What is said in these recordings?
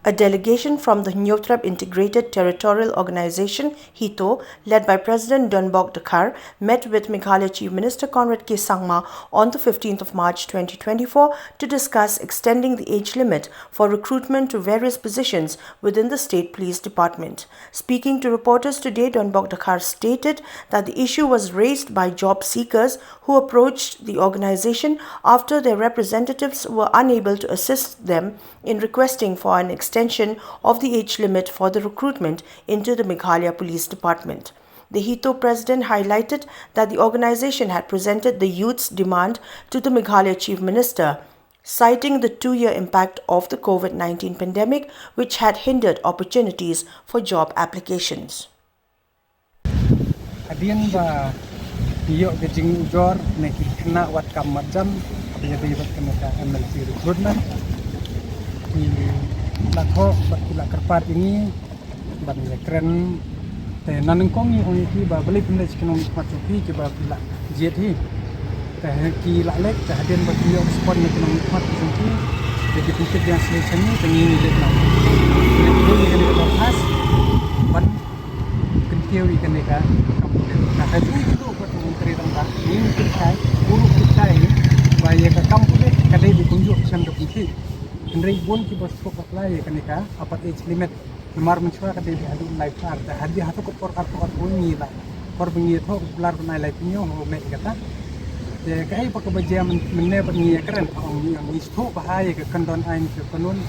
A delegation from the Hynñiewtrep Integrated Territorial Organization, Hito, led by President Donbok Dkhar, met with Meghalaya Chief Minister Conrad Sangma on the 15th of March 2024 to discuss extending the age limit for recruitment to various positions within the State Police Department. Speaking to reporters today, Donbok Dkhar stated that the issue was raised by job seekers who approached the organization after their representatives were unable to assist them in requesting for an extension of the age limit for the recruitment into the Meghalaya Police Department. The Hito president highlighted that the organization had presented the youth's demand to the Meghalaya Chief Minister, citing the 2-year impact of the COVID-19 pandemic, which had hindered opportunities for job applications. Adian ba iyo gajing ujor neki kena wat kam macam dia bat kena MLC recruitment lakho bakila kerpat ini ban keren te nanengkong ni oni ki ba beli benda chikenong matupi ke ba bila jet hi te ki la lek te hadian ba ki spot ni kenong mat senti jadi pikir yang selection ni tengi ni lek na ni kan kita khas ban kentiu ikan ni ka nah itu buat menteri tentang ini kita urut kita ini bahaya ke kampung ni kadai ditunjuk sendok ini Henry Bon ki bos ko apply kan ka apat age limit nomor mencuba kadai adu life card hadi hatu ko por kartu ni la por bingi tho lar na life nyo ho me kata de kai pa ko baja menne pa ni keren ong ni sto bahaya ke kandon ain ke kanun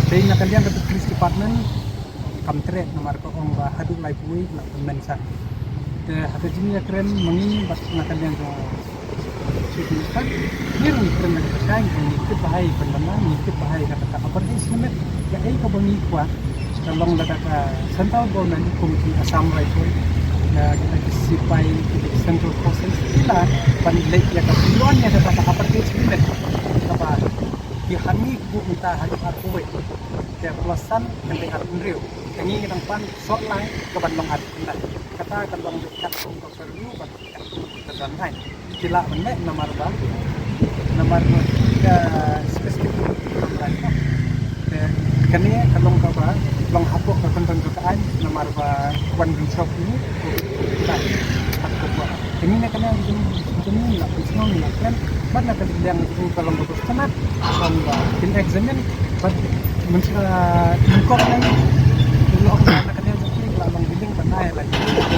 de na kalian ke police department kam tre nomor ko ong ba hadu life week la mensa de hatu jini keren mengi bas na kalian ko Kan, ni rin keren na kasay, ni kit bahay pandaman, ni kit bahay kata apa age limit, ya kau bangi kuat, kalau nggak kata central government komisi Assam Rifle, ya kita disipai kita central forces, kita pandai ya kebutuhan ya kata apa age limit, apa di hari bu minta hari aku ya pelasan kenteng Rio, ini kita pan short line ke Bandung kata kalau dekat untuk review ke Bandung Kila menek nomor spesifik nomor kini kalau kaba long hapok ke kekaan nomor one shop ini kita buat ini nak kena ini nak bisno ni kan mana yang kalau bagus sangat kalau in examine but mencari ingkop ni kalau nak kena jadi kalau long bidding pandai lagi